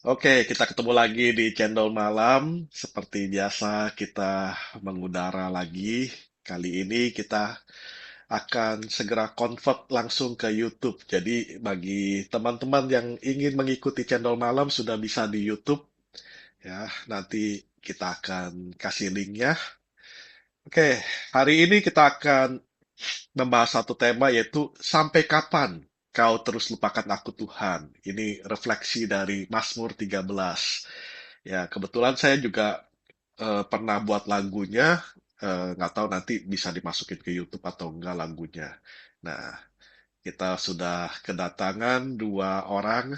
Oke, kita ketemu lagi di Cendol Malam. Seperti biasa, kita mengudara lagi. Kali ini kita akan segera convert langsung ke YouTube. Jadi, bagi teman-teman yang ingin mengikuti Cendol Malam sudah bisa di YouTube. Ya, nanti kita akan kasih linknya. Oke, hari ini kita akan membahas satu tema yaitu sampai kapan kau terus lupakan aku Tuhan. Ini refleksi dari Mazmur 13. Ya, kebetulan saya juga pernah buat lagunya, nggak tahu nanti bisa dimasukin ke YouTube atau enggak lagunya. Nah, kita sudah kedatangan dua orang,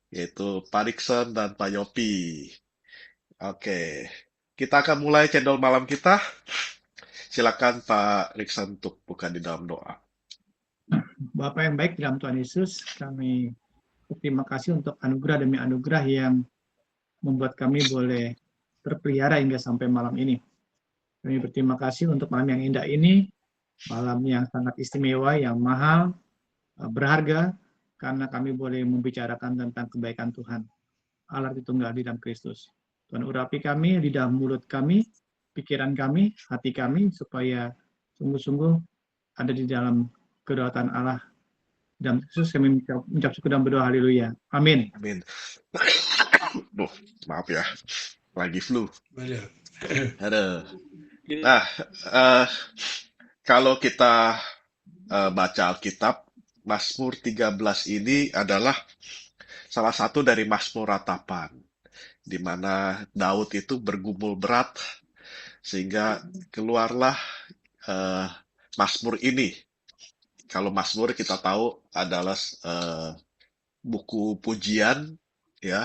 yaitu Pak Dikson dan Pak Yopi. Oke, kita akan mulai cendol malam kita. Silakan Pak Dikson untuk buka di dalam doa. Bapak yang baik dalam Tuhan Yesus, kami berterima kasih untuk anugerah demi anugerah yang membuat kami boleh terpelihara hingga sampai malam ini. Kami berterima kasih untuk malam yang indah ini, malam yang sangat istimewa, yang mahal, berharga, karena kami boleh membicarakan tentang kebaikan Tuhan, Allah Tritunggal di dalam Kristus. Tuhan urapi kami, lidah mulut kami, pikiran kami, hati kami, supaya sungguh-sungguh ada di dalam kedaulatan Allah. Dan Yesus kami mengucap syukur dan berdoa haleluya. Amin. Amin. Duh, maaf ya, lagi flu. Aduh. Nah, eh, kalau kita baca Alkitab, Mazmur 13 ini adalah salah satu dari Mazmur ratapan, di mana Daud itu bergumul berat sehingga keluarlah eh, Mazmur ini. Kalau Mazmur kita tahu adalah buku pujian, ya.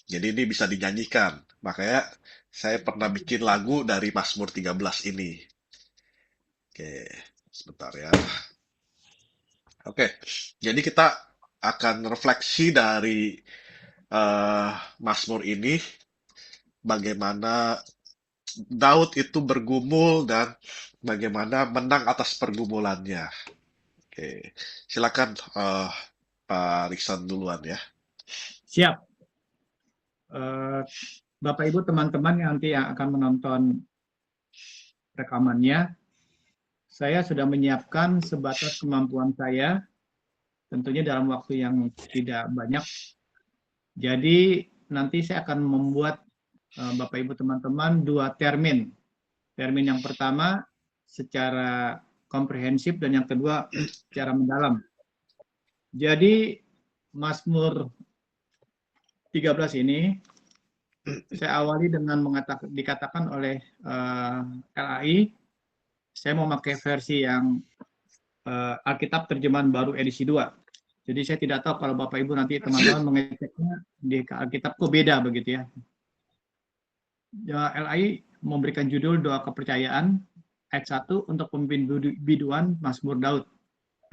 Jadi ini bisa dinyanyikan. Makanya saya pernah bikin lagu dari Mazmur 13 ini. Oke, sebentar ya. Oke, jadi kita akan refleksi dari eh, Mazmur ini, bagaimana Daud itu bergumul dan bagaimana menang atas pergumulannya. Oke, silakan Pak Riksan duluan ya. Siap. Bapak Ibu teman-teman yang nanti yang akan menonton rekamannya, saya sudah menyiapkan sebatas kemampuan saya, tentunya dalam waktu yang tidak banyak. Jadi nanti saya akan membuat Bapak Ibu teman-teman dua termin. Termin yang pertama secara komprehensif dan yang kedua secara mendalam. Jadi Mazmur 13 ini saya awali dengan dikatakan oleh LAI, saya mau pakai versi yang Alkitab terjemahan baru edisi 2. Jadi saya tidak tahu kalau Bapak Ibu nanti teman-teman mengeceknya di Alkitab kok beda begitu ya. LAI memberikan judul doa kepercayaan, ayat 1 untuk pemimpin biduan Mazmur Daud.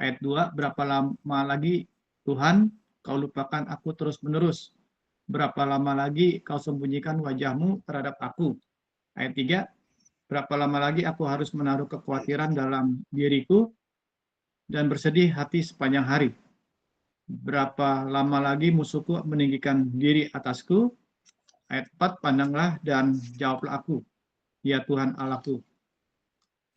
Ayat 2, berapa lama lagi Tuhan kau lupakan aku terus-menerus? Berapa lama lagi kau sembunyikan wajahmu terhadap aku? Ayat 3, berapa lama lagi aku harus menaruh kekhawatiran dalam diriku dan bersedih hati sepanjang hari? Berapa lama lagi musuhku meninggikan diri atasku? Ayat 4, pandanglah dan jawablah aku, ya Tuhan Allahku.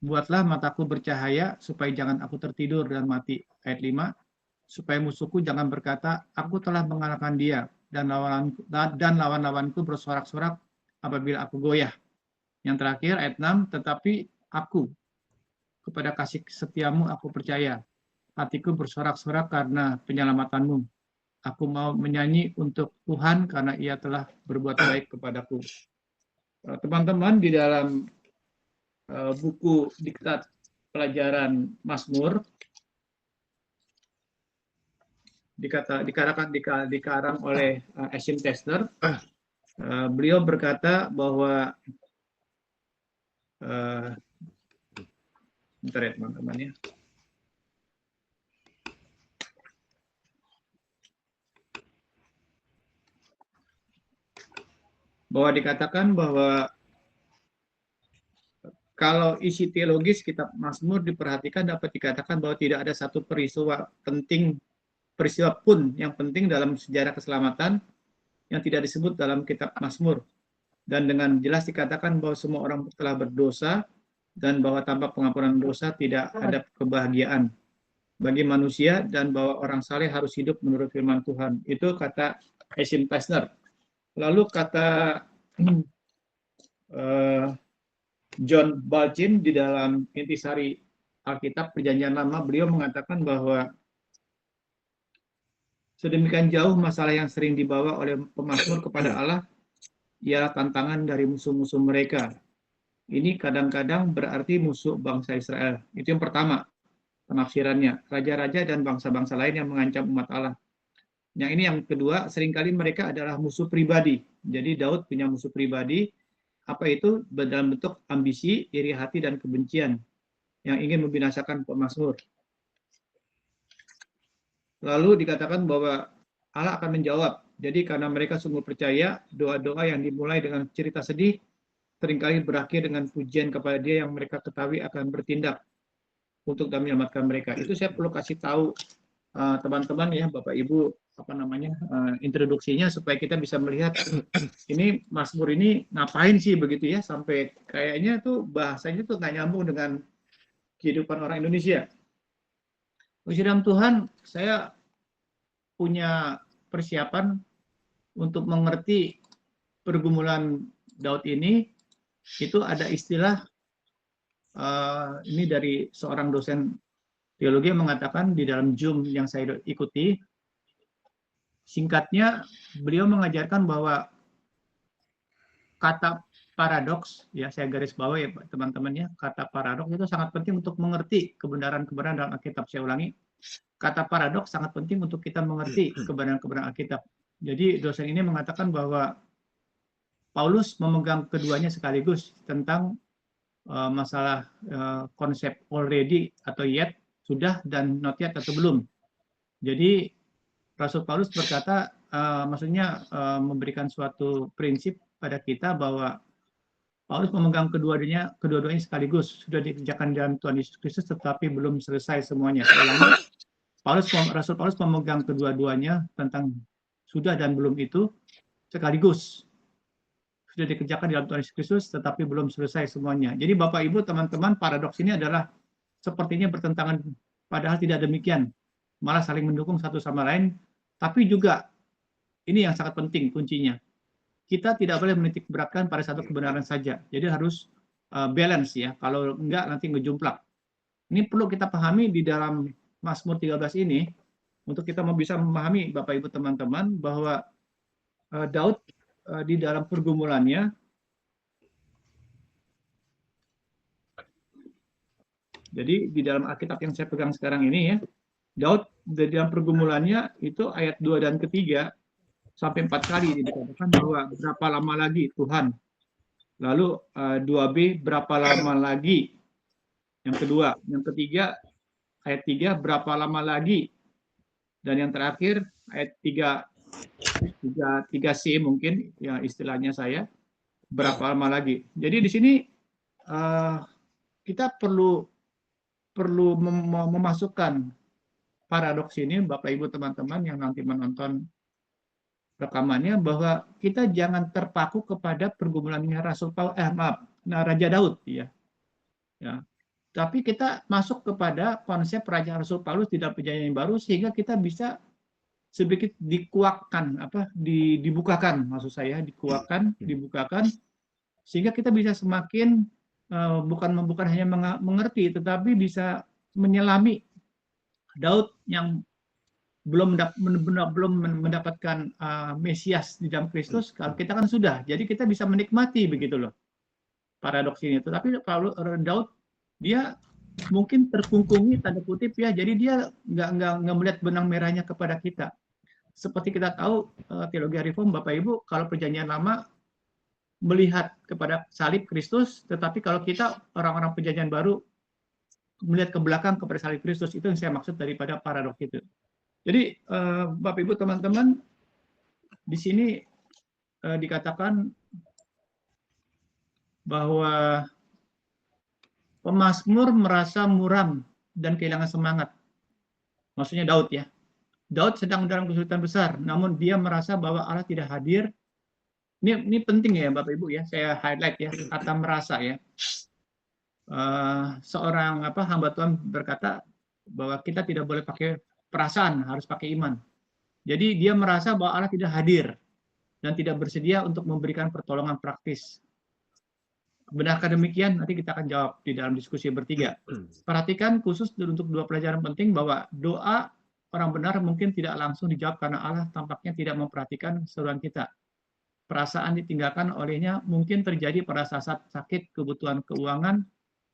Buatlah mataku bercahaya supaya jangan aku tertidur dan mati. Ayat 5, supaya musuhku jangan berkata, aku telah mengalahkan dia, dan lawan-lawanku bersorak-sorak apabila aku goyah. Yang terakhir, ayat 6, tetapi aku, kepada kasih setiamu aku percaya. Hatiku bersorak-sorak karena penyelamatanmu. Aku mau menyanyi untuk Tuhan karena ia telah berbuat baik kepadaku. Teman-teman, di dalam buku diktat pelajaran Mazmur, dikarang oleh Ashim Tester. Beliau berkata bahwa bentar ya teman-teman ya. Bahwa dikatakan bahwa kalau isi teologis kitab Mazmur diperhatikan dapat dikatakan bahwa tidak ada satu peristiwa pun yang penting dalam sejarah keselamatan yang tidak disebut dalam kitab Mazmur. Dan dengan jelas dikatakan bahwa semua orang telah berdosa dan bahwa tanpa pengampunan dosa tidak ada kebahagiaan bagi manusia dan bahwa orang saleh harus hidup menurut firman Tuhan. Itu kata Esim Pesner. Lalu kata John Balchin di dalam Intisari Alkitab Perjanjian Lama, beliau mengatakan bahwa sedemikian jauh masalah yang sering dibawa oleh pemazmur kepada Allah ialah tantangan dari musuh-musuh mereka. Ini kadang-kadang berarti musuh bangsa Israel. Itu yang pertama, penafsirannya. Raja-raja dan bangsa-bangsa lain yang mengancam umat Allah. Yang ini yang kedua, seringkali mereka adalah musuh pribadi. Jadi Daud punya musuh pribadi, apa itu? Dalam bentuk ambisi, iri hati, dan kebencian yang ingin membinasakan pemazmur. Lalu dikatakan bahwa Allah akan menjawab. Jadi karena mereka sungguh percaya, doa-doa yang dimulai dengan cerita sedih seringkali berakhir dengan pujian kepada Dia yang mereka ketahui akan bertindak untuk menyelamatkan mereka. Itu saya perlu kasih tahu teman-teman ya, Bapak Ibu, apa namanya, introduksinya supaya kita bisa melihat ini Mazmur ini ngapain sih begitu ya, sampai kayaknya tuh bahasanya tuh nggak nyambung dengan kehidupan orang Indonesia. Puji dalam Tuhan, saya punya persiapan untuk mengerti pergumulan Daud ini. Itu ada istilah ini dari seorang dosen teologi yang mengatakan di dalam Zoom yang saya ikuti, singkatnya beliau mengajarkan bahwa kata paradoks, ya saya garis bawah ya teman-teman ya, kata paradoks itu sangat penting untuk mengerti kebenaran-kebenaran dalam Alkitab. Saya ulangi, kata paradoks sangat penting untuk kita mengerti kebenaran-kebenaran Alkitab. Jadi dosen ini mengatakan bahwa Paulus memegang keduanya sekaligus tentang masalah konsep already atau yet, sudah, dan not yet atau belum. Jadi Rasul Paulus berkata, maksudnya memberikan suatu prinsip pada kita bahwa Paulus memegang kedua-duanya sekaligus, sudah dikerjakan dalam Tuhan Yesus Kristus, tetapi belum selesai semuanya. Rasul Paulus memegang kedua-duanya tentang sudah dan belum itu sekaligus, sudah dikerjakan dalam Tuhan Yesus Kristus, tetapi belum selesai semuanya. Jadi Bapak Ibu teman-teman, paradoks ini adalah sepertinya bertentangan, padahal tidak demikian, malah saling mendukung satu sama lain. Tapi juga ini yang sangat penting kuncinya, kita tidak boleh menitik beratkan pada satu kebenaran saja. Jadi harus balance ya. Kalau enggak nanti ngejumplak. Ini perlu kita pahami di dalam Mazmur 13 ini untuk kita mau bisa memahami Bapak Ibu teman-teman bahwa Daud di dalam pergumulannya, jadi di dalam Alkitab yang saya pegang sekarang ini ya, Daud di dalam pergumulannya itu ayat 2 dan ketiga sampai 4 kali dikatakan bahwa berapa lama lagi Tuhan. Lalu 2b, berapa lama lagi. Yang kedua, yang ketiga ayat 3, berapa lama lagi. Dan yang terakhir ayat 3c mungkin ya istilahnya saya, berapa lama lagi. Jadi di sini kita perlu memasukkan paradoks ini, Bapak Ibu teman-teman yang nanti menonton rekamannya, bahwa kita jangan terpaku kepada pergumulannya Raja Daud ya. Tapi kita masuk kepada konsep Raja Rasul Paulus di dalam Perjanjian Baru, sehingga kita bisa sedikit dibukakan, maksud saya dibukakan, sehingga kita bisa semakin bukan hanya mengerti, tetapi bisa menyelami Daud yang belum mendapatkan Mesias di dalam Kristus. Kalau kita kan sudah, jadi kita bisa menikmati begitu loh paradoks ini. Tetapi kalau Daud, dia mungkin terkungkungi tanda kutip ya, jadi dia nggak melihat benang merahnya kepada kita. Seperti kita tahu teologi reform Bapak Ibu, kalau Perjanjian Lama melihat kepada salib Kristus, tetapi kalau kita orang-orang Perjanjian Baru melihat ke belakang kepada salib Kristus. Itu yang saya maksud daripada paradoks itu. Jadi Bapak Ibu teman-teman, di sini dikatakan bahwa pemazmur merasa muram dan kehilangan semangat. Maksudnya Daud ya. Daud sedang dalam kesulitan besar, namun dia merasa bahwa Allah tidak hadir. Ini penting ya Bapak Ibu ya, saya highlight ya, kata merasa ya. Seorang hamba Tuhan berkata bahwa kita tidak boleh pakai perasaan, harus pakai iman. Jadi dia merasa bahwa Allah tidak hadir dan tidak bersedia untuk memberikan pertolongan praktis. Benarkah demikian? Nanti kita akan jawab di dalam diskusi bertiga. Perhatikan khusus untuk dua pelajaran penting bahwa doa orang benar mungkin tidak langsung dijawab karena Allah tampaknya tidak memperhatikan seruan kita. Perasaan ditinggalkan olehnya mungkin terjadi pada saat sakit, kebutuhan keuangan,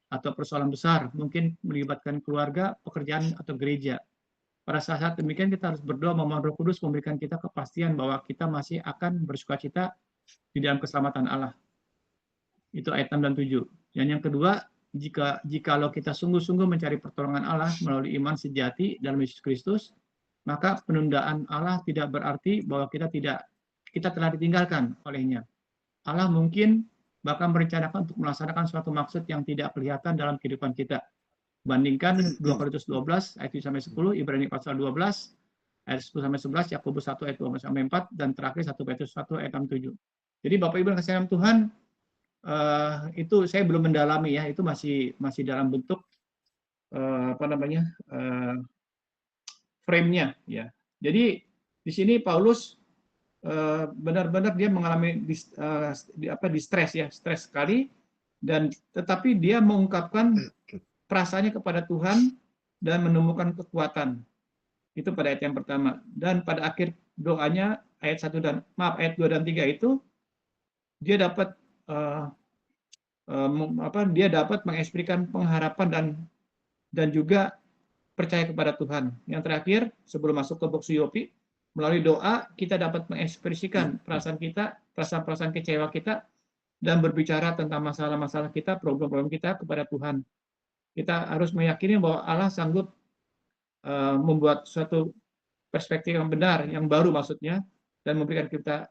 atau persoalan besar, mungkin melibatkan keluarga, pekerjaan, atau gereja. Pada saat demikian kita harus berdoa memohon Roh Kudus memberikan kita kepastian bahwa kita masih akan bersukacita di dalam keselamatan Allah. Itu ayat 6 dan 7. Dan yang kedua, jikalau kita sungguh-sungguh mencari pertolongan Allah melalui iman sejati dalam Yesus Kristus, maka penundaan Allah tidak berarti bahwa kita telah ditinggalkan olehnya. Allah mungkin bahkan merencanakan untuk melaksanakan suatu maksud yang tidak kelihatan dalam kehidupan kita. Bandingkan 2 Korintus 12 ayat 7 sampai 10, Ibrani pasal 12 ayat 10 sampai 11, Yakobus 1 ayat 2 sampai 4, dan terakhir 1 Petrus 1 ayat 6 7. Jadi Bapak Ibu yang kasih dalam Tuhan, itu saya belum mendalami ya, itu masih dalam bentuk frame-nya ya. Jadi di sini Paulus benar-benar dia mengalami stres sekali, dan tetapi dia mengungkapkan perasaannya kepada Tuhan dan menemukan kekuatan. Itu pada ayat yang pertama. Dan pada akhir doanya ayat 2 dan 3 itu dia dapat dia dapat mengekspresikan pengharapan dan juga percaya kepada Tuhan. Yang terakhir, sebelum masuk ke box Yopi, melalui doa kita dapat mengekspresikan perasaan kita, perasaan kecewa kita, dan berbicara tentang masalah-masalah kita, problem-problem kita kepada Tuhan. Kita harus meyakini bahwa Allah sanggup membuat suatu perspektif yang benar, yang baru maksudnya, dan memberikan kita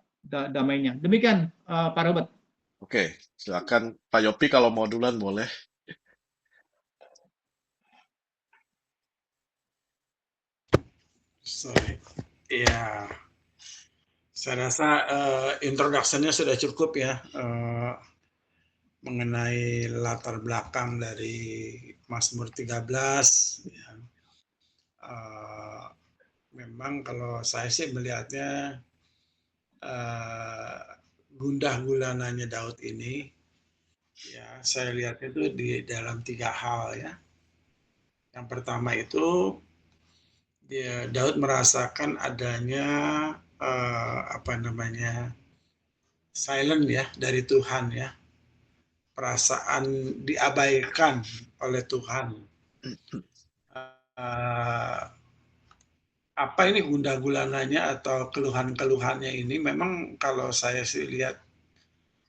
damainya. Demikian, Pak Robert. Oke, silakan Pak Yopi kalau mau duluan boleh. Sorry. Ya, saya rasa introduction-nya sudah cukup ya, mengenai latar belakang dari Mazmur 13. Ya. Memang kalau saya sih melihatnya gundah gulananya Daud ini, ya saya lihat itu di dalam 3 hal ya. Yang pertama itu Daud merasakan adanya silent ya dari Tuhan ya, perasaan diabaikan oleh Tuhan. Apa ini gundah gulananya atau keluhan-keluhannya ini, memang kalau saya sih lihat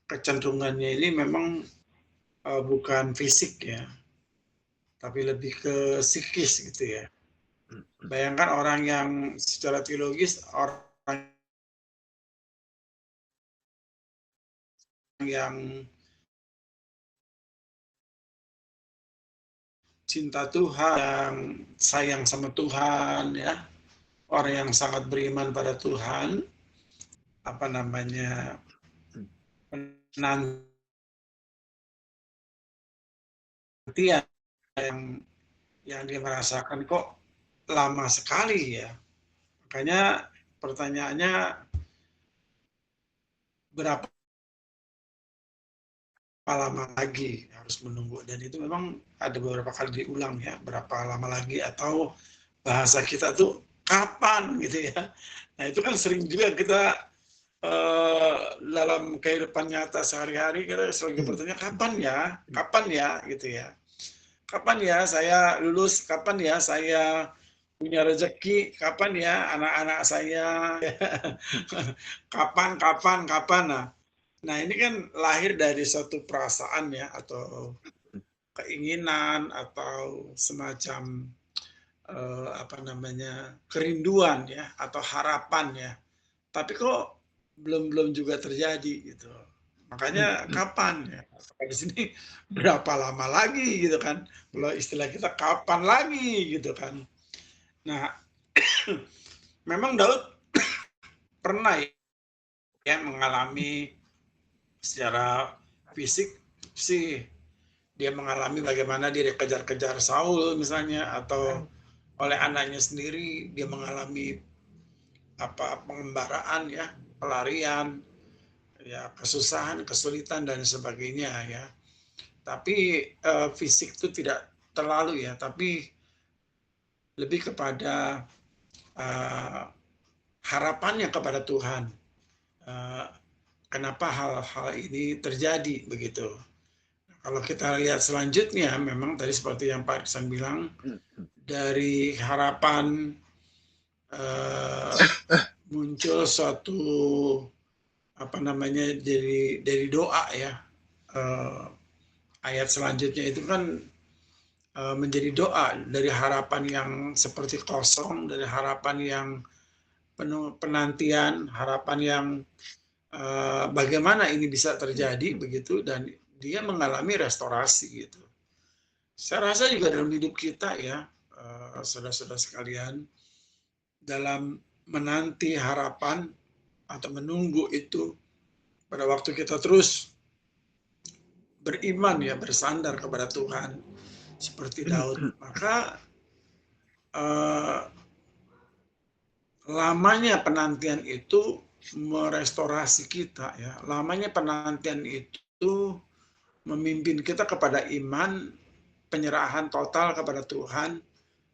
kecenderungannya ini memang bukan fisik ya, tapi lebih ke psikis gitu ya. Bayangkan orang yang secara teologis, orang yang cinta Tuhan, yang sayang sama Tuhan ya, orang yang sangat beriman pada Tuhan, penantian yang dia merasakan kok lama sekali ya. Makanya pertanyaannya, berapa lama lagi harus menunggu, dan itu memang ada beberapa kali diulang ya, berapa lama lagi, atau bahasa kita tuh kapan gitu ya. Nah itu kan sering juga kita dalam kehidupan nyata sehari-hari kita sering bertanya kapan ya gitu ya, kapan ya saya lulus, kapan ya saya punya rezeki, kapan ya anak-anak saya kapan. Nah ini kan lahir dari suatu perasaan ya, atau keinginan, atau semacam kerinduan ya, atau harapan ya, tapi kok belum juga terjadi gitu. Makanya kapan ya, di sini berapa lama lagi gitu kan, kalau istilah kita kapan lagi gitu kan. Nah memang Daud pernah ya mengalami secara fisik sih, dia mengalami bagaimana dia dikejar-kejar Saul misalnya, atau oleh anaknya sendiri dia mengalami pengembaraan ya, pelarian, ya kesusahan, kesulitan dan sebagainya ya. Tapi fisik itu tidak terlalu ya, tapi lebih kepada harapannya kepada Tuhan. Kenapa hal-hal ini terjadi begitu? Kalau kita lihat selanjutnya, memang tadi seperti yang Pak Iksan bilang, dari harapan muncul suatu dari doa ya. Ayat selanjutnya itu kan menjadi doa dari harapan yang seperti kosong, dari harapan yang penuh penantian, harapan yang bagaimana ini bisa terjadi begitu, dan dia mengalami restorasi gitu. Saya rasa juga dalam hidup kita ya, saudara-saudara sekalian, dalam menanti harapan atau menunggu itu, pada waktu kita terus beriman ya, bersandar kepada Tuhan seperti Daud, maka lamanya penantian itu merestorasi kita ya. Lamanya penantian itu memimpin kita kepada iman, penyerahan total kepada Tuhan,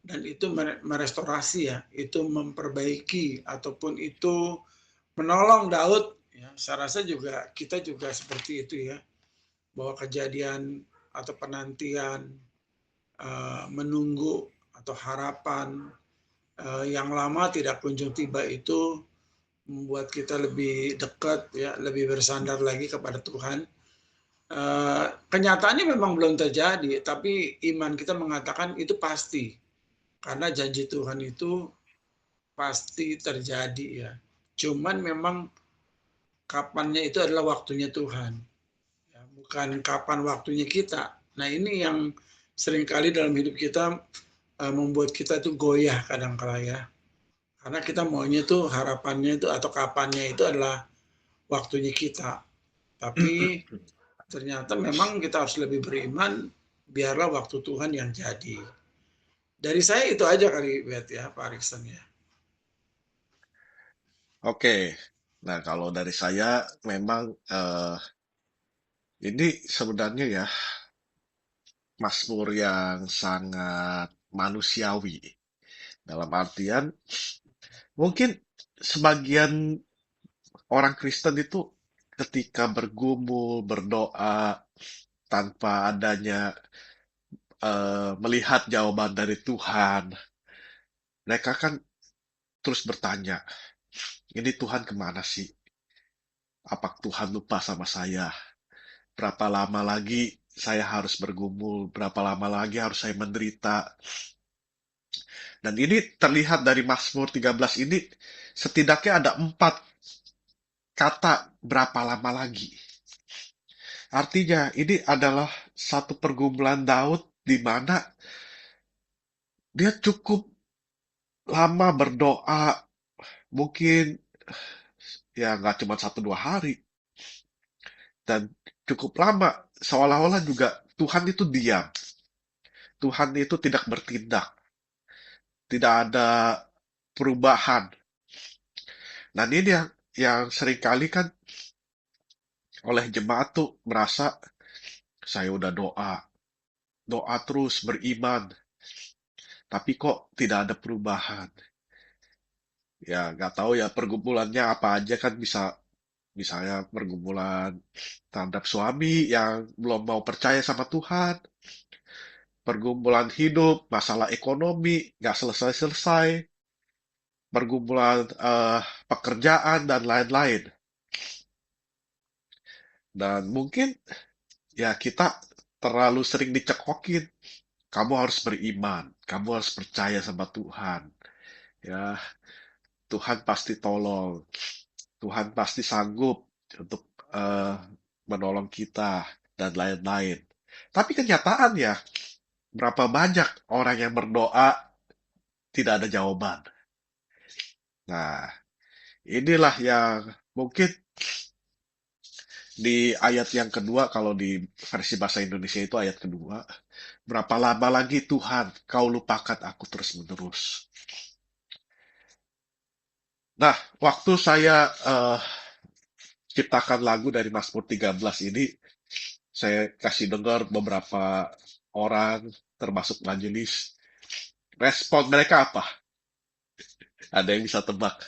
dan itu merestorasi ya, itu memperbaiki ataupun itu menolong Daud ya. Saya rasa juga kita juga seperti itu ya, bahwa kejadian atau penantian, menunggu atau harapan yang lama tidak kunjung tiba itu membuat kita lebih dekat ya, lebih bersandar lagi kepada Tuhan. Kenyataannya memang belum terjadi, tapi iman kita mengatakan itu pasti, karena janji Tuhan itu pasti terjadi ya. Cuman memang kapannya itu adalah waktunya Tuhan, ya, bukan kapan waktunya kita. Nah ini yang seringkali dalam hidup kita membuat kita tuh goyah kadang-kala ya. Karena kita maunya tuh harapannya itu atau kapannya itu adalah waktunya kita. Tapi ternyata memang kita harus lebih beriman, biarlah waktu Tuhan yang jadi. Dari saya itu aja kali, Bet ya, Pak Arikson ya. Oke, nah kalau dari saya memang ini sebenarnya ya Mazmur yang sangat manusiawi. Dalam artian mungkin sebagian orang Kristen itu ketika bergumul, berdoa tanpa adanya melihat jawaban dari Tuhan, mereka kan terus bertanya, ini Tuhan kemana sih? Apa Tuhan lupa sama saya? Berapa lama lagi saya harus bergumul? Berapa lama lagi harus saya menderita? Dan ini terlihat dari Mazmur 13 ini, setidaknya ada 4 kata berapa lama lagi. Artinya ini adalah satu pergumulan Daud di mana dia cukup lama berdoa, mungkin ya nggak cuma 1-2 hari, dan cukup lama seolah-olah juga Tuhan itu diam, Tuhan itu tidak bertindak, tidak ada perubahan. Dan ini yang seringkali kan oleh jemaat tuh merasa saya udah doa terus beriman, tapi kok tidak ada perubahan. Ya nggak tahu ya pergumulannya apa aja, kan bisa misalnya pergumulan terhadap suami yang belum mau percaya sama Tuhan, pergumulan hidup, masalah ekonomi nggak selesai-selesai, pergumulan pekerjaan dan lain-lain. Dan mungkin ya kita terlalu sering dicekokin, kamu harus beriman, kamu harus percaya sama Tuhan. Ya, Tuhan pasti tolong, Tuhan pasti sanggup untuk menolong kita dan lain-lain. Tapi kenyataannya, berapa banyak orang yang berdoa tidak ada jawaban. Nah, inilah yang mungkin di ayat yang kedua, kalau di versi bahasa Indonesia itu ayat kedua, berapa lama lagi Tuhan kau lupakan aku terus-menerus. Nah, waktu saya ciptakan lagu dari Mazmur 13 ini, saya kasih dengar beberapa orang, termasuk majelis, respon mereka apa? Ada yang bisa tebak?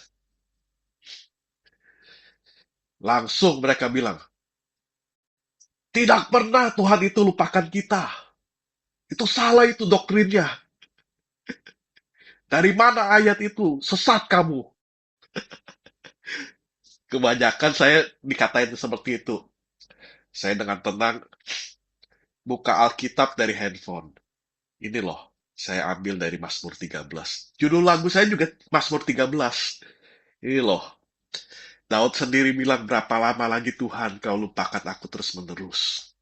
Langsung mereka bilang, tidak pernah Tuhan itu lupakan kita. Itu salah itu doktrinnya. Dari mana ayat itu? Sesat kamu. Kebanyakan saya dikatain seperti itu. Saya dengan tenang buka Alkitab dari handphone. Ini loh, saya ambil dari Mazmur 13. Judul lagu saya juga Mazmur 13. Ini loh, Daud sendiri bilang, berapa lama lagi Tuhan kau lupakan aku terus-menerus.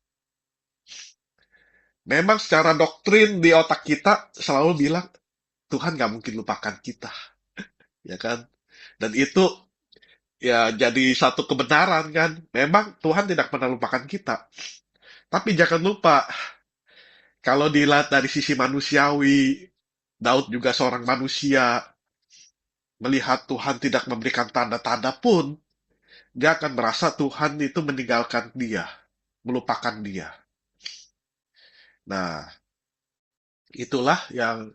Memang secara doktrin di otak kita selalu bilang, Tuhan gak mungkin lupakan kita. Ya kan? Dan itu ya jadi satu kebenaran kan. Memang Tuhan tidak pernah lupakan kita. Tapi jangan lupa, kalau dilihat dari sisi manusiawi, Daud juga seorang manusia, melihat Tuhan tidak memberikan tanda-tanda pun, dia akan merasa Tuhan itu meninggalkan dia, melupakan dia. Nah, itulah yang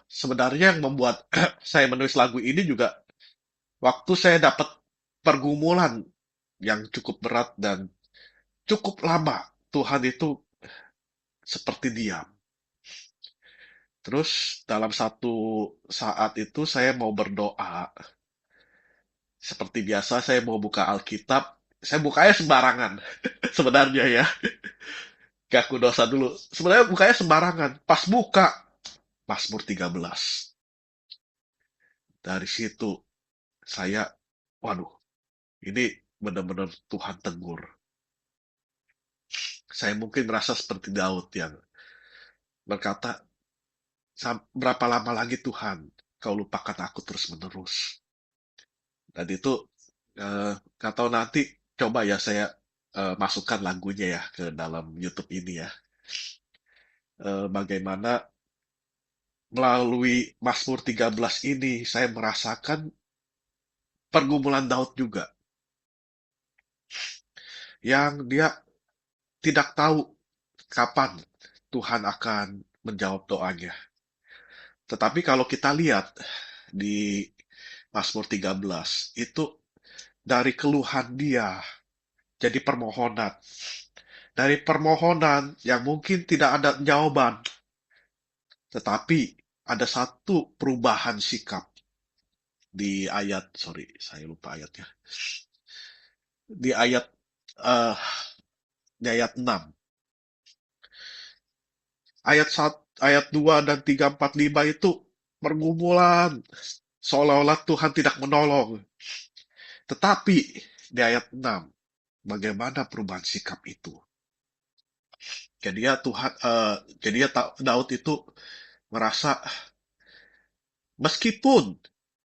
sebenarnya yang membuat saya menulis lagu ini juga waktu saya dapat pergumulan yang cukup berat dan cukup lama. Tuhan itu seperti diam. Terus dalam satu saat itu saya mau berdoa. Seperti biasa saya mau buka Alkitab. Saya bukanya sembarangan. Sebenarnya ya. Ngaku dosa dulu. Sebenarnya bukanya sembarangan. Pas buka, Mazmur 13. Dari situ saya, waduh, ini benar-benar Tuhan tegur. Saya mungkin merasa seperti Daud yang berkata, berapa lama lagi Tuhan kau lupakan aku terus-menerus. Dan itu nggak tahu nanti coba ya saya masukkan lagunya ya ke dalam YouTube ini ya. Bagaimana melalui Mazmur 13 ini saya merasakan pergumulan Daud juga. Yang dia tidak tahu kapan Tuhan akan menjawab doanya. Tetapi kalau kita lihat di Mazmur 13, itu dari keluhan dia jadi permohonan. Dari permohonan yang mungkin tidak ada jawaban, tetapi ada satu perubahan sikap di ayat, sorry, saya lupa ayatnya. Di ayat uh, di ayat 6. Ayat 2 dan 3, 4, 5 itu pergumulan seolah-olah Tuhan tidak menolong. Tetapi di ayat 6, bagaimana perubahan sikap itu? Jadi ya Daud itu merasa meskipun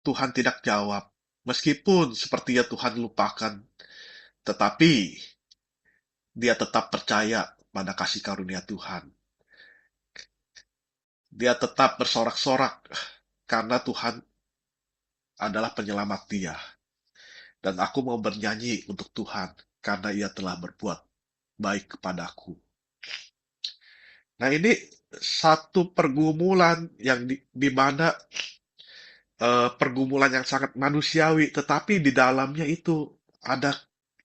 Tuhan tidak jawab, meskipun sepertinya Tuhan lupakan, tetapi dia tetap percaya pada kasih karunia Tuhan. Dia tetap bersorak-sorak karena Tuhan adalah penyelamat dia. Dan aku mau bernyanyi untuk Tuhan karena ia telah berbuat baik kepadaku. Nah, ini satu pergumulan yang di mana pergumulan yang sangat manusiawi, tetapi di dalamnya itu ada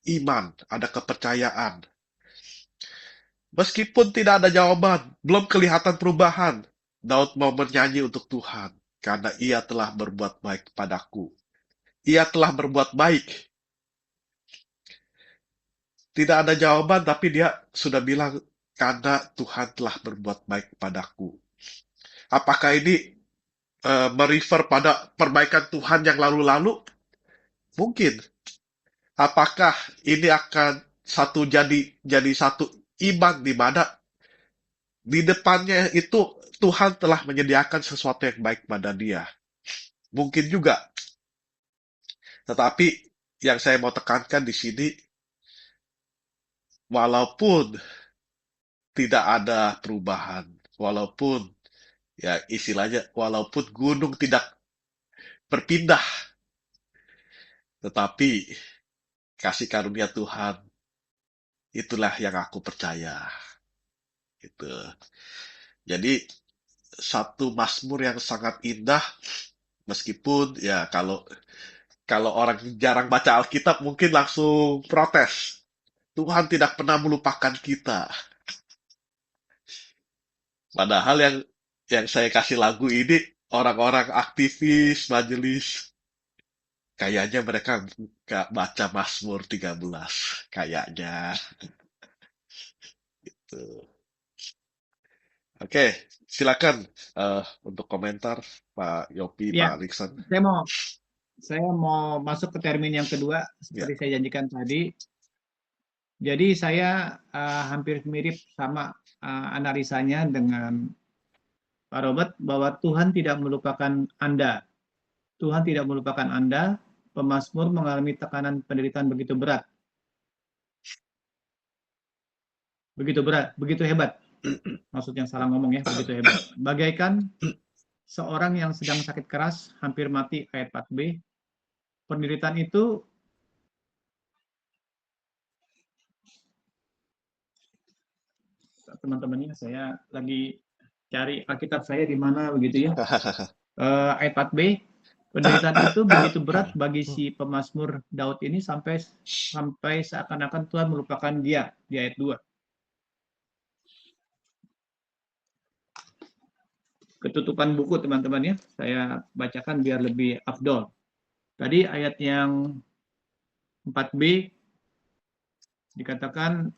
iman, ada kepercayaan. Meskipun tidak ada jawaban, belum kelihatan perubahan, Daud mau bernyanyi untuk Tuhan karena ia telah berbuat baik kepadaku. Ia telah berbuat baik. Tidak ada jawaban, tapi dia sudah bilang, karena Tuhan telah berbuat baik kepadaku. Apakah ini merefer pada perbaikan Tuhan yang lalu-lalu? Mungkin. Apakah ini akan jadi satu iman di mana di depannya itu Tuhan telah menyediakan sesuatu yang baik pada dia. Mungkin juga. Tetapi yang saya mau tekankan di sini, walaupun tidak ada perubahan, walaupun ya istilahnya, walaupun gunung tidak berpindah, tetapi kasih karunia Tuhan itulah yang aku percaya. Gitu. Jadi satu mazmur yang sangat indah, meskipun ya kalau kalau orang jarang baca Alkitab mungkin langsung protes. Tuhan tidak pernah melupakan kita. Padahal yang saya kasih lagu ini orang-orang aktivis, majelis, kayaknya mereka nggak baca Mazmur 13. Kayaknya. Tuh. Oke, silakan untuk komentar Pak Yopi, Pak Ya, Rikson. saya mau masuk ke termin yang kedua seperti saya janjikan tadi. Jadi saya hampir mirip sama analisanya dengan Pak Robert bahwa Tuhan tidak melupakan Anda. Tuhan tidak melupakan Anda. Pemazmur mengalami tekanan penderitaan begitu berat. Begitu berat, begitu hebat. Maksudnya salah ngomong ya, begitu hebat. Bagaikan seorang yang sedang sakit keras, hampir mati, ayat 4b. Penderitaan itu teman-temannya saya lagi cari Alkitab saya di mana begitu ya. Ayat 4b, penderitaan itu begitu berat bagi si pemazmur Daud ini sampai seakan-akan Tuhan melupakan dia di ayat 2. Ketutupan buku teman-teman ya, saya bacakan biar lebih afdol. Tadi ayat yang 4b dikatakan,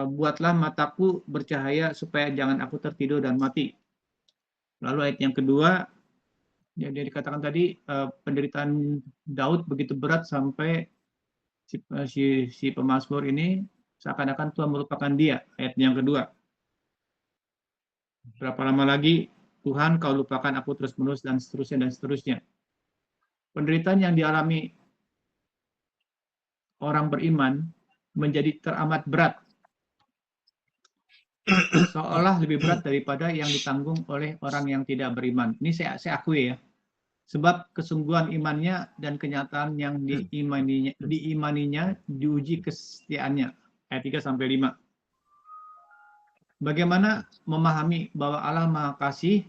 buatlah mataku bercahaya supaya jangan aku tertidur dan mati. Lalu ayat yang kedua, dia dikatakan tadi penderitaan Daud begitu berat sampai si pemazmur ini seakan-akan Tuhan melupakan dia. Ayat yang kedua. Berapa lama lagi Tuhan kau lupakan aku terus-menerus dan seterusnya dan seterusnya. Penderitaan yang dialami orang beriman menjadi teramat berat. Seolah lebih berat daripada yang ditanggung oleh orang yang tidak beriman. Ini saya akui ya. Sebab kesungguhan imannya dan kenyataan yang diimaninya diuji kesetiaannya. Ayat 3-5. Bagaimana memahami bahwa Allah Maha Kasih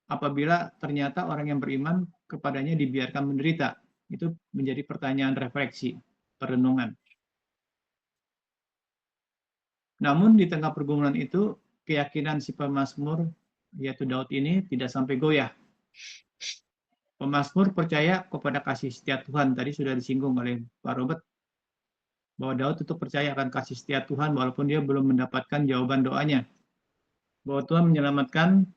apabila ternyata orang yang beriman kepadanya dibiarkan menderita? Itu menjadi pertanyaan refleksi, perenungan. Namun di tengah pergumulan itu, keyakinan si pemazmur, yaitu Daud ini, tidak sampai goyah. Pemazmur percaya kepada kasih setia Tuhan. Tadi sudah disinggung oleh Pak Robert, bahwa Daud itu percaya akan kasih setia Tuhan walaupun dia belum mendapatkan jawaban doanya. Bahwa Tuhan menyelamatkan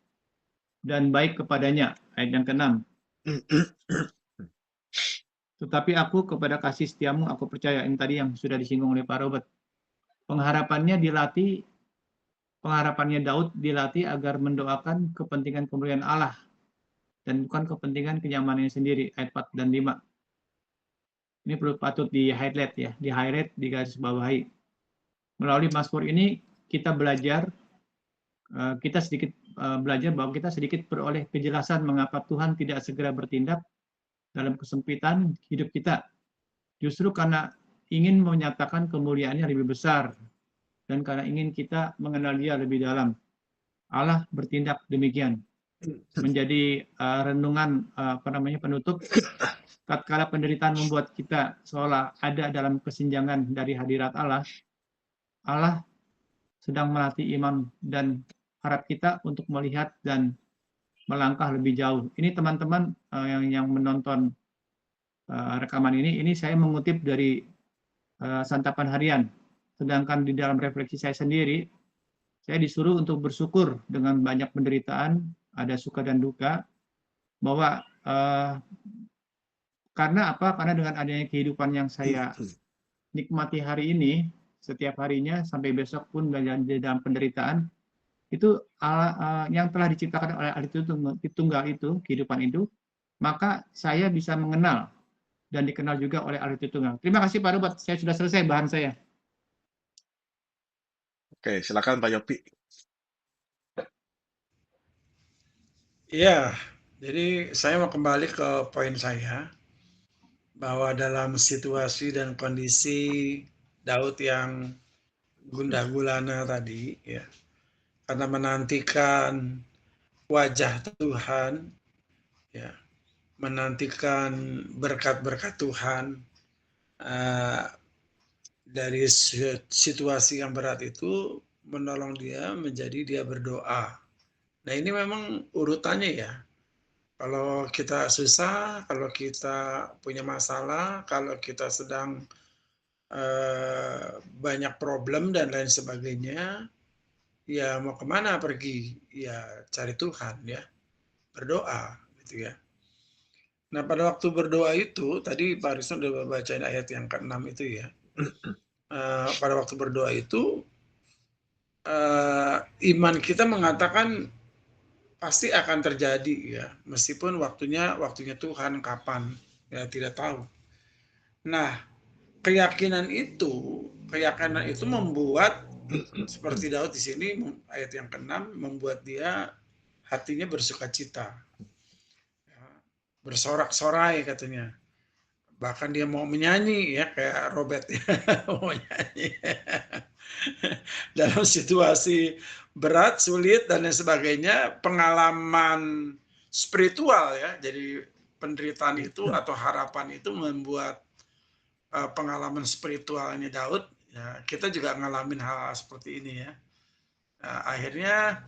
dan baik kepadanya. Ayat yang ke-6. Tetapi aku kepada kasih setiamu aku percaya. Ini tadi yang sudah disinggung oleh Pak Robert. Pengharapannya Daud dilatih agar mendoakan kepentingan kemuliaan Allah dan bukan kepentingan kenyamanannya sendiri. Ayat 4 dan 5. Ini perlu patut di-highlight ya, di garis bawahi. Melalui Mazmur ini kita belajar, bahwa kita sedikit beroleh kejelasan mengapa Tuhan tidak segera bertindak dalam kesempitan hidup kita. Justru karena ingin menyatakan kemuliaannya lebih besar dan karena ingin kita mengenal Dia lebih dalam. Allah bertindak demikian. Menjadi renungan penutup. Tatkala penderitaan membuat kita seolah ada dalam kesenjangan dari hadirat Allah, Allah sedang melatih iman dan harap kita untuk melihat dan melangkah lebih jauh. Ini teman-teman yang menonton rekaman ini saya mengutip dari santapan harian. Sedangkan di dalam refleksi saya sendiri, saya disuruh untuk bersyukur dengan banyak penderitaan, ada suka dan duka, bahwa karena apa? Karena dengan adanya kehidupan yang saya nikmati hari ini, setiap harinya sampai besok pun di dalam penderitaan, itu yang telah diciptakan oleh Allah itu tunggal itu, kehidupan itu, maka saya bisa mengenal dan dikenal juga oleh Allah Tritunggal. Terima kasih Pak Robert, saya sudah selesai bahan saya. Oke, silakan Pak Yopi. Iya, jadi saya mau kembali ke poin saya bahwa dalam situasi dan kondisi Daud yang gundah gulana tadi, ya, karena menantikan wajah Tuhan, ya, menantikan berkat-berkat Tuhan uh, dari situasi yang berat itu menolong dia menjadi dia berdoa. Nah ini memang urutannya ya. Kalau kita susah, kalau kita punya masalah, kalau kita sedang banyak problem dan lain sebagainya, ya mau kemana pergi? Ya cari Tuhan ya, berdoa gitu ya. Nah pada waktu berdoa itu, tadi Pak Rizwan udah bacain ayat yang ke-6 itu ya. Pada waktu berdoa itu, iman kita mengatakan pasti akan terjadi ya, meskipun waktunya Tuhan kapan, ya tidak tahu. Nah, keyakinan itu membuat seperti Daud di sini ayat yang ke-6 membuat dia hatinya bersukacita. Ya, bersorak-sorai katanya. Bahkan dia mau menyanyi ya kayak Robert ya, mau menyanyi. Dalam situasi berat, sulit dan lain sebagainya, pengalaman spiritual ya. Jadi penderitaan itu atau harapan itu membuat pengalaman spiritualnya Daud, ya, kita juga ngalamin hal seperti ini ya. Nah, akhirnya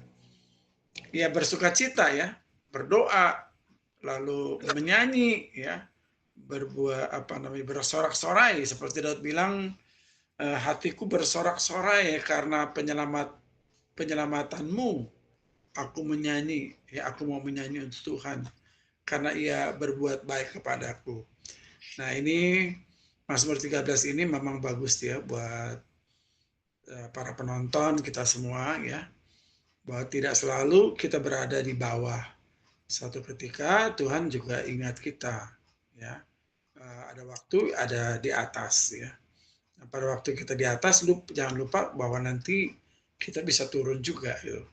ya bersukacita ya, berdoa, lalu menyanyi ya, bersorak-sorai seperti Daud bilang, hatiku bersorak-sorai karena penyelamatanmu. Aku menyanyi, ya aku mau menyanyi untuk Tuhan karena ia berbuat baik kepadaku. Nah ini Mazmur 13 ini memang bagus ya buat para penonton kita semua ya, bahwa tidak selalu kita berada di bawah. Suatu ketika Tuhan juga ingat kita ya. Ada waktu ada di atas ya. Nah, pada waktu kita di atas jangan lupa bahwa nanti kita bisa turun juga gitu.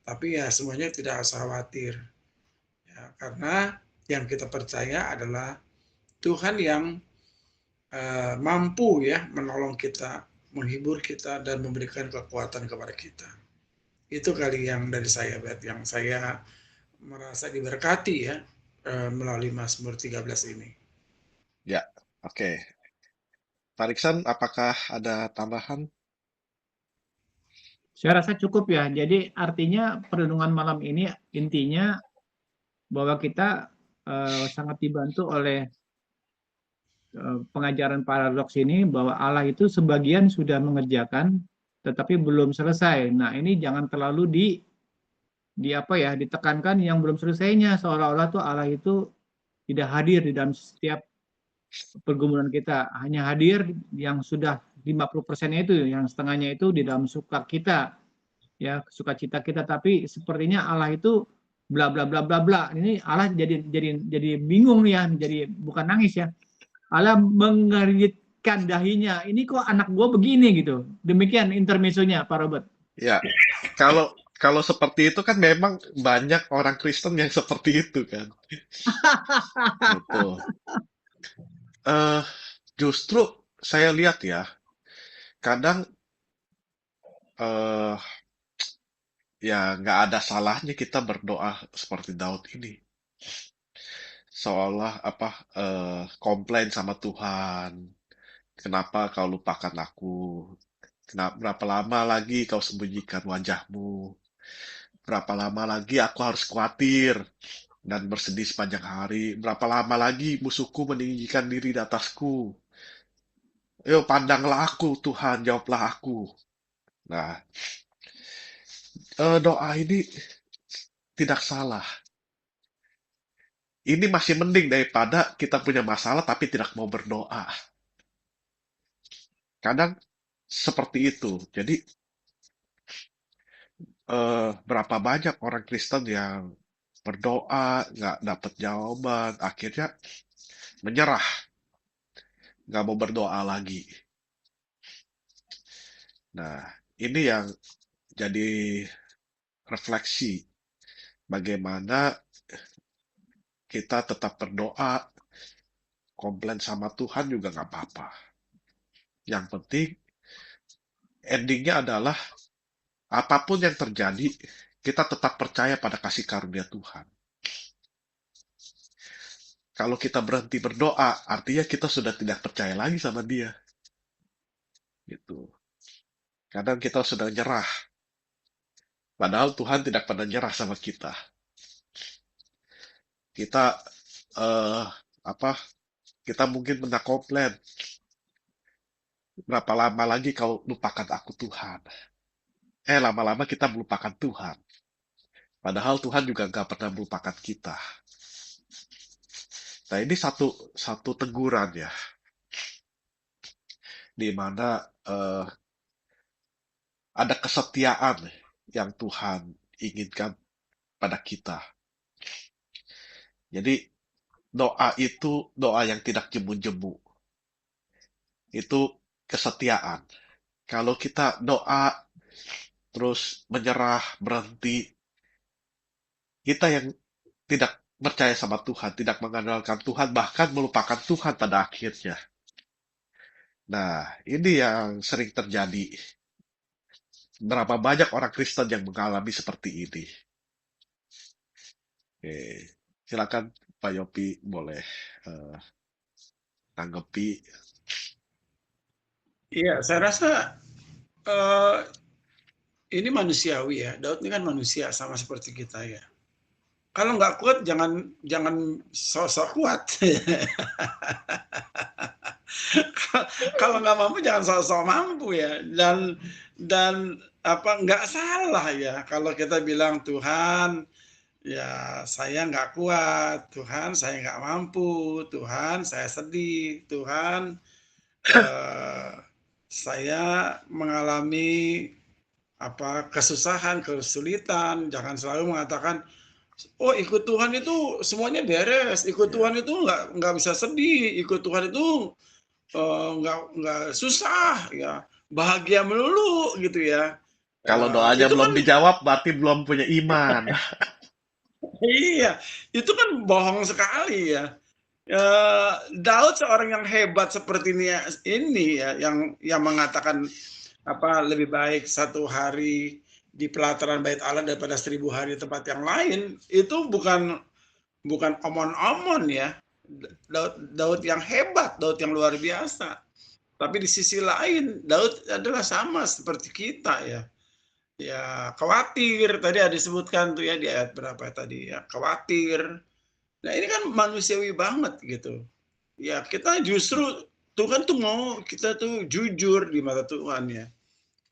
Tapi ya semuanya tidak usah khawatir ya, karena yang kita percaya adalah Tuhan yang mampu ya menolong kita, menghibur kita dan memberikan kekuatan kepada kita. Itu kali yang dari saya, Bet, yang saya merasa diberkati ya melalui Mazmur 13 ini. Ya, oke. Pak Riksan, apakah ada tambahan? Saya rasa cukup ya. Jadi artinya perlindungan malam ini intinya bahwa kita sangat dibantu oleh pengajaran paradoks ini bahwa Allah itu sebagian sudah mengerjakan tetapi belum selesai. Nah, ini jangan terlalu di apa ya, ditekankan yang belum selesainya, seolah-olah tuh Allah itu tidak hadir di dalam setiap pergumulan kita, hanya hadir yang sudah 50%-nya itu, yang setengahnya itu di dalam suka kita, ya sukacita kita. Tapi sepertinya Allah itu bla bla bla bla bla. Ini Allah jadi bingung ya, jadi bukan nangis ya. Allah mengeritkan dahinya. Ini kok anak gue begini gitu. Demikian intermezzonya Pak Robert. Ya, kalau kalau seperti itu kan memang banyak orang Kristen yang seperti itu kan. Gitu. Eh, Justru saya lihat ya, kadang eh ya nggak ada salahnya kita berdoa seperti Daud ini. Seolah apa komplain sama Tuhan. Kenapa kau lupakan aku? Kenapa, berapa lama lagi kau sembunyikan wajahmu? Berapa lama lagi aku harus khawatir dan bersedih sepanjang hari? Berapa lama lagi musuhku meninggikan diri di atasku? Ayo pandanglah aku, Tuhan, jawablah aku. Nah, doa ini tidak salah. Ini masih mending daripada kita punya masalah tapi tidak mau berdoa. Kadang seperti itu. Jadi, berapa banyak orang Kristen yang berdoa, nggak dapat jawaban, akhirnya menyerah, nggak mau berdoa lagi. Nah, ini yang jadi refleksi, bagaimana kita tetap berdoa, komplain sama Tuhan juga nggak apa-apa. Yang penting endingnya adalah apapun yang terjadi, kita tetap percaya pada kasih karunia Tuhan. Kalau kita berhenti berdoa, artinya kita sudah tidak percaya lagi sama Dia. Gitu. Kadang kita sudah nyerah, padahal Tuhan tidak pernah nyerah sama kita. Kita eh, apa? Kita mungkin pernah komplain, berapa lama lagi kau lupakan aku Tuhan? Lama-lama kita melupakan Tuhan. Padahal Tuhan juga nggak pernah melupakan kita. Nah, ini satu teguran ya, di mana ada kesetiaan yang Tuhan inginkan pada kita. Jadi doa itu doa yang tidak jemu-jemu. Itu kesetiaan. Kalau kita doa terus menyerah, berhenti, kita yang tidak percaya sama Tuhan, tidak mengandalkan Tuhan, bahkan melupakan Tuhan pada akhirnya. Nah, ini yang sering terjadi. Berapa banyak orang Kristen yang mengalami seperti ini? Oke, silakan Pak Yopi boleh tanggapi. Iya, saya rasa ini manusiawi ya. Daud ini kan manusia sama seperti kita ya. Kalau nggak kuat jangan sosok kuat. Kalau nggak mampu jangan sosok mampu ya. Dan apa nggak salah ya kalau kita bilang Tuhan ya saya nggak kuat, Tuhan saya nggak mampu, Tuhan saya sedih, Tuhan saya mengalami apa kesusahan, kesulitan. Jangan selalu mengatakan, oh ikut Tuhan itu semuanya beres, ikut Tuhan itu nggak bisa sedih, ikut Tuhan itu nggak susah, ya bahagia melulu gitu ya. Kalau doanya Itu belum kan dijawab, berarti belum punya iman. iya, itu kan bohong sekali ya. Daud seorang yang hebat seperti ini ya, yang mengatakan apa lebih baik 1 hari di pelataran Bait Allah daripada 1000 hari di tempat yang lain, itu bukan omon-omon ya. Daud yang hebat, Daud yang luar biasa. Tapi di sisi lain Daud adalah sama seperti kita ya. Ya khawatir, tadi ada disebutkan tuh ya di ayat berapa tadi ya, khawatir. Nah ini kan manusiawi banget gitu. Ya kita justru Tuhan tuh mau kita tuh jujur di mata Tuhan ya.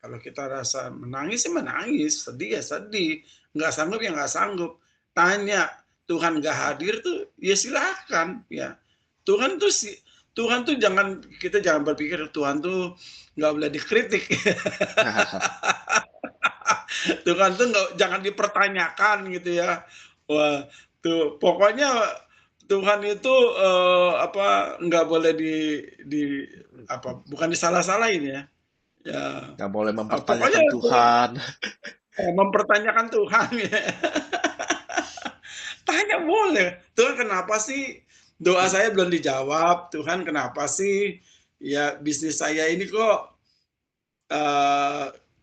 Kalau kita rasa menangis ya menangis, sedih ya sedih, nggak sanggup ya nggak sanggup. Tanya Tuhan nggak hadir tuh ya silakan ya. Tuhan tuh kita jangan berpikir Tuhan tuh nggak boleh dikritik. Tuhan tuh jangan dipertanyakan gitu ya. Wah tuh pokoknya Tuhan itu nggak boleh di apa bukan disalah-salahin ya. Ya, Nggak boleh pokoknya mempertanyakan Tuhan. mempertanyakan Tuhan ya. Tanya boleh, Tuhan kenapa sih doa saya belum dijawab? Tuhan kenapa sih ya bisnis saya ini kok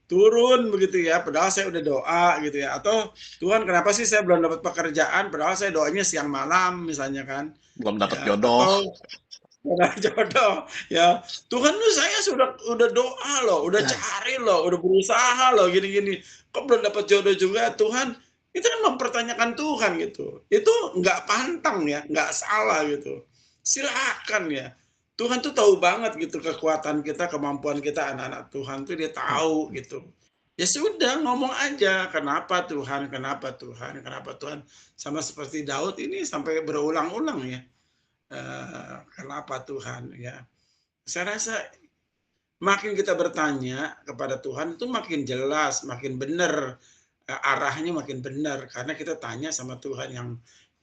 turun begitu ya, padahal saya udah doa gitu ya. Atau Tuhan kenapa sih saya belum dapat pekerjaan, padahal saya doanya siang malam misalnya kan. Belum dapat Ya, jodoh. atau jodoh ya Tuhan tuh saya udah doa loh, udah cari loh, udah berusaha loh gini-gini, kok belum dapat jodoh juga Tuhan. Itu kan mempertanyakan Tuhan gitu, itu nggak pantang ya, nggak salah gitu, silakan ya. Tuhan tuh tahu banget gitu kekuatan kita, kemampuan kita, anak-anak Tuhan tuh dia tahu gitu. Ya sudah ngomong aja, kenapa Tuhan, kenapa Tuhan, kenapa Tuhan. Sama seperti Daud ini sampai berulang-ulang ya. Kenapa Tuhan ya. Saya rasa makin kita bertanya kepada Tuhan itu makin jelas, makin benar arahnya makin benar karena kita tanya sama Tuhan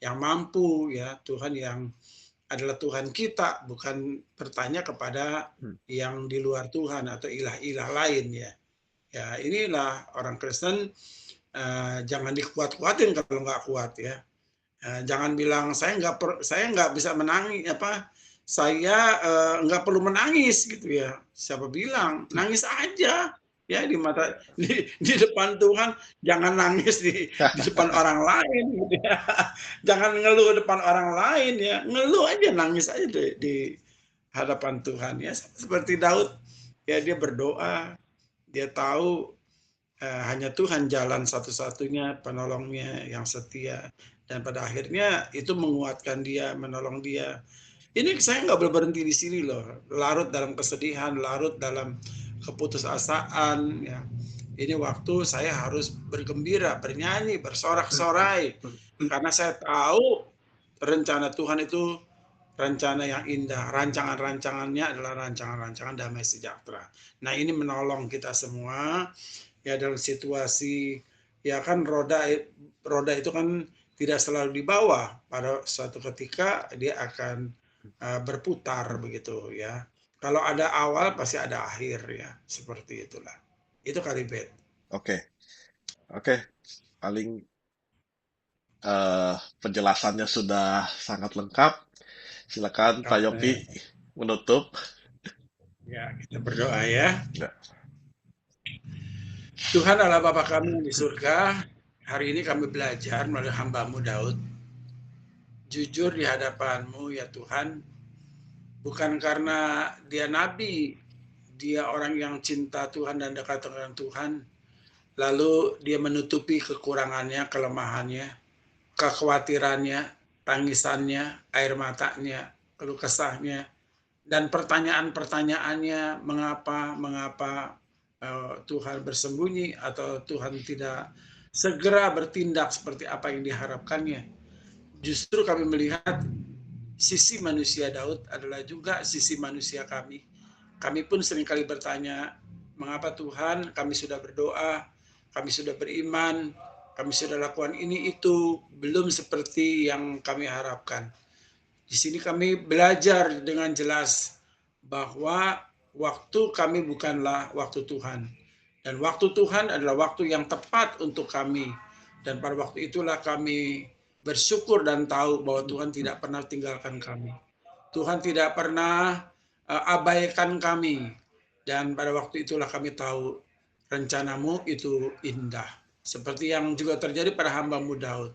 yang mampu ya, Tuhan yang adalah Tuhan kita, bukan bertanya kepada yang di luar Tuhan atau ilah-ilah lain ya. Ya inilah orang Kristen, jangan dikuat-kuatin kalau nggak kuat ya. Jangan bilang saya nggak bisa menangis saya nggak perlu menangis gitu ya. Siapa bilang nangis aja ya di depan Tuhan, jangan nangis di depan orang lain gitu ya. Jangan ngeluh depan orang lain ya, ngeluh aja, nangis aja di hadapan Tuhan ya. Seperti Daud ya, dia berdoa, dia tahu hanya Tuhan jalan satu-satunya penolongnya yang setia, dan pada akhirnya itu menguatkan dia, menolong dia. Ini saya nggak berhenti di sini loh, larut dalam kesedihan, larut dalam keputusasaan ya. Ini waktu saya harus bergembira, bernyanyi, bersorak-sorai karena saya tahu rencana Tuhan itu rencana yang indah, rancangan-rancangannya adalah rancangan-rancangan damai sejahtera. Nah, ini menolong kita semua ya dalam situasi ya kan, roda itu kan tidak selalu di bawah, pada suatu ketika dia akan berputar begitu ya. Kalau ada awal pasti ada akhir ya, seperti itulah. Itu kali Bet. Oke, paling penjelasannya sudah sangat lengkap. Silakan Pak Yopi menutup. Ya, kita berdoa ya. Ya. Tuhan Allah Bapa kami yang di surga, hari ini kami belajar melalui hamba-Mu Daud, jujur di hadapan-Mu ya Tuhan, bukan karena dia nabi, dia orang yang cinta Tuhan dan dekat dengan Tuhan, lalu dia menutupi kekurangannya, kelemahannya, kekhawatirannya, tangisannya, air matanya, keluh kesahnya, dan pertanyaan-pertanyaannya, mengapa Tuhan bersembunyi atau Tuhan tidak segera bertindak seperti apa yang diharapkannya. Justru kami melihat sisi manusia Daud adalah juga sisi manusia kami. Kami pun seringkali bertanya, mengapa Tuhan, kami sudah berdoa, kami sudah beriman, kami sudah lakukan ini itu, belum seperti yang kami harapkan. Di sini kami belajar dengan jelas bahwa waktu kami bukanlah waktu Tuhan. Dan waktu Tuhan adalah waktu yang tepat untuk kami. Dan pada waktu itulah kami bersyukur dan tahu bahwa Tuhan tidak pernah tinggalkan kami. Tuhan tidak pernah abaikan kami. Dan pada waktu itulah kami tahu rencanamu itu indah. Seperti yang juga terjadi pada hamba-Mu Daud.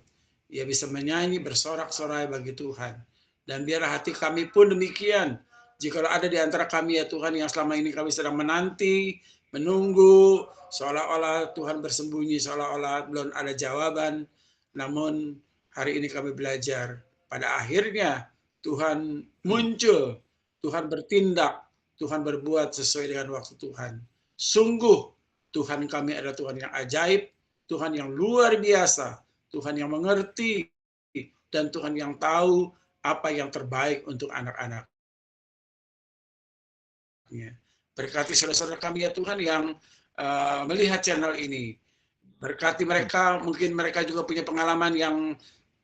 Ia bisa menyanyi bersorak-sorai bagi Tuhan. Dan biarlah hati kami pun demikian. Jika ada di antara kami ya Tuhan yang selama ini kami sedang menanti, menunggu, seolah-olah Tuhan bersembunyi, seolah-olah belum ada jawaban. Namun hari ini kami belajar, pada akhirnya Tuhan muncul, Tuhan bertindak, Tuhan berbuat sesuai dengan waktu Tuhan. Sungguh Tuhan kami adalah Tuhan yang ajaib, Tuhan yang luar biasa, Tuhan yang mengerti, dan Tuhan yang tahu apa yang terbaik untuk anak-anak. Berkati saudara-saudara kami ya Tuhan yang melihat channel ini. Berkati mereka, mungkin mereka juga punya pengalaman yang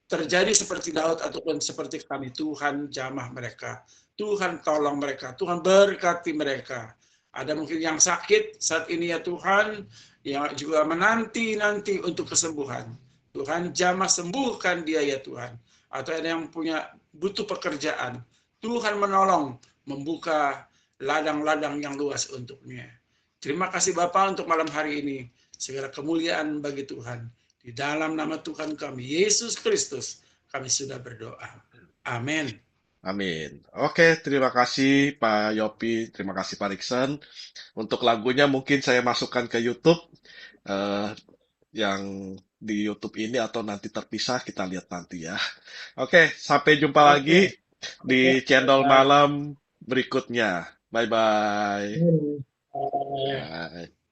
terjadi seperti Daud ataupun seperti kami. Tuhan jamah mereka, Tuhan tolong mereka, Tuhan berkati mereka. Ada mungkin yang sakit saat ini ya Tuhan, yang juga menanti untuk kesembuhan. Tuhan jamah sembuhkan dia ya Tuhan. Atau ada yang butuh pekerjaan, Tuhan menolong, membuka ladang-ladang yang luas untuknya. Terima kasih Bapa untuk malam hari ini. Segala kemuliaan bagi Tuhan. Di dalam nama Tuhan kami, Yesus Kristus, kami sudah berdoa. Amin. Amin. Oke, terima kasih Pak Yopi, terima kasih Pak Riksen. Untuk lagunya mungkin saya masukkan ke YouTube, yang di YouTube ini atau nanti terpisah, kita lihat nanti ya. Oke, sampai jumpa lagi di channel malam berikutnya. Bye-bye. Bye. Bye.